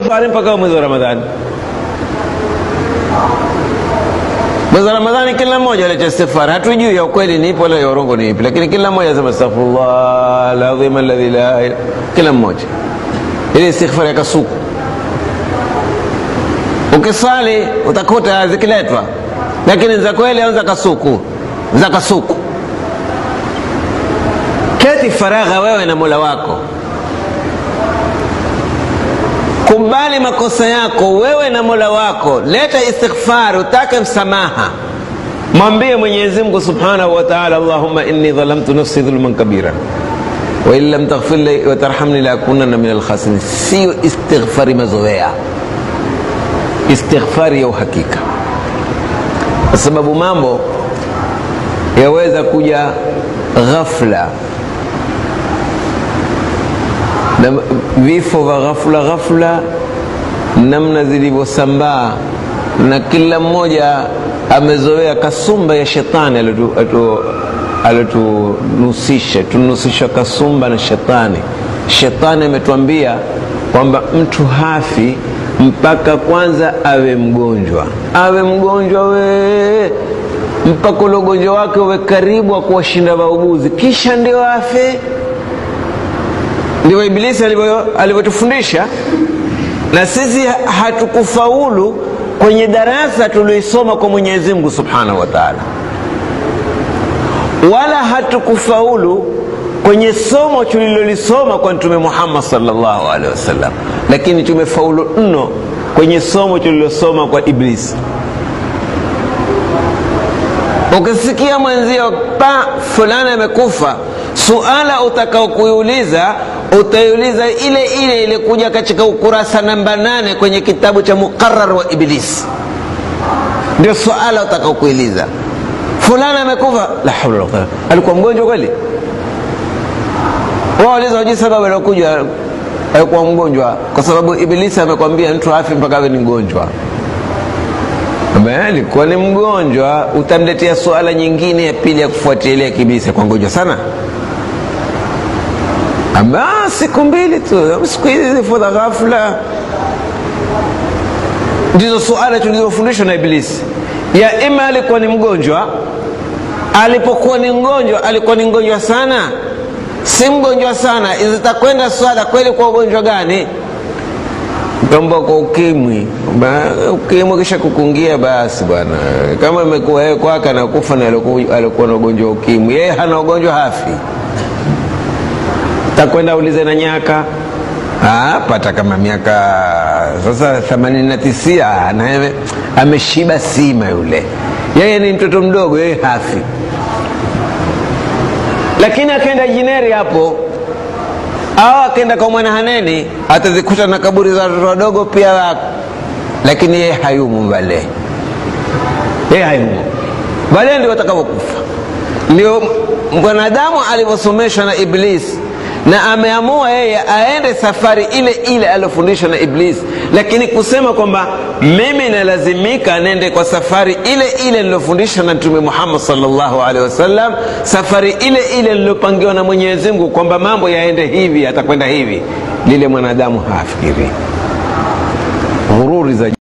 bali mpaka mwezi wa Ramadhani. Mwezi wa Ramadhani kila mmoja aleta istighfar. Hatujui ya ukweli ni ipi wala ya urongo ni ipi, lakini kila mmoja anasema astaghfirullah alazim alladhi la ilaha illa, kila mmoja. Ile istighfar ya kasuku. Ukisali utakuta zikiletwa, lakini za kweli au za kasuku? Za kasuku. Keti faragha wewe na Mola wako. Kubali makosa yako wewe na Mola wako. Leta istighfar, utake msamaha. Mwambie Mwenyezi Mungu Subhanahu wa Ta'ala, Allahumma inni dhalamtu nafsi dhulman kabira wa in lam taghfir li wa tarhamni la akunanna minal khasirin. Sio istighfari mazoea, istighfari ya uhakika, kwa sababu mambo yaweza kuja ghafla, na vifo vya ghafla namna zilivyosambaa, na kila mmoja amezoea kasumba ya shetani alitunusisha. Tunusisha kasumba na shetani. Shetani ametuambia kwamba mtu hafi mpaka kwanza awe mgonjwa. Awe mgonjwa mpaka ule ugonjwa wake uwe karibu kuwashinda wauguzi, kisha ndio afe. Ndio Ibilisi alivyotufundisha, na sisi hatukufaulu kwenye darasa tuliosoma kwa Mwenyezi Mungu Subhanahu wa Ta'ala, wala hatukufaulu kwenye somo tulilolisoma kwa Mtume Muhammad sallallahu alaihi wasallam, lakini tumefaulu mno kwenye somo tulilosoma kwa Ibilisi. Ukisikia mwenzio fulani amekufa, suala utakao kuuliza utaiuliza ile ile kuja katika ukurasa namba 8 kwenye kitabu cha Muqarrar wa Iblis. Ndio suala utakao kuuliza. Fulani amekufa, la hawla wala quwwata, alikuwa mgonjwa kweli? Wauliza uji sababu alikuja alikuwa mgonjwa, kwa sababu Ibilisi amekwambia mtu afi mpaka awe ni mgonjwa. Alikuwa ni mgonjwa, utamletea suala nyingine ya pili ya kufuatilia kibisa kwa mgonjwa sana. Siku mbili tu, siku hizi fudha ghafla. Ndizo suala tulizofundishwa na Ibilisi. Ya ima alikuwa ni mgonjwa, alipokuwa ni mgonjwa alikuwa ni mgonjwa sana, si mgonjwa sana, zitakwenda swala kweli kwa ugonjwa gani? Kamba kwa ukimwi. Ukimwi kisha kukungia, basi bwana, kama imekuwa yeye kwake anakufa na alikuwa na ugonjwa ukimwi, yeye hana ugonjwa hafi. Takwenda ulize na nyaka, pata kama miaka sasa 89, na yeye ameshiba sima yule, yeye ni mtoto mdogo, yeye hafi. Lakini akaenda jineri hapo, au akaenda kwa mwana Haneni, atazikuta na kaburi za watoto wadogo pia wako, lakini yeye hayumu wale. Yeye hayumu wale, ndio watakaokufa. Ndio mwanadamu alivyosomeshwa na Iblis, na ameamua yeye aende safari ile ile aliyofundishwa na Iblis. Lakini kusema kwamba mimi nalazimika nende kwa safari ile ile nilofundishwa na Mtume Muhammad sallallahu alaihi wasallam, safari ile ile nilopangiwa na Mwenyezi Mungu kwamba mambo yaende hivi, atakwenda hivi, lile mwanadamu hafikiri. Ghururi za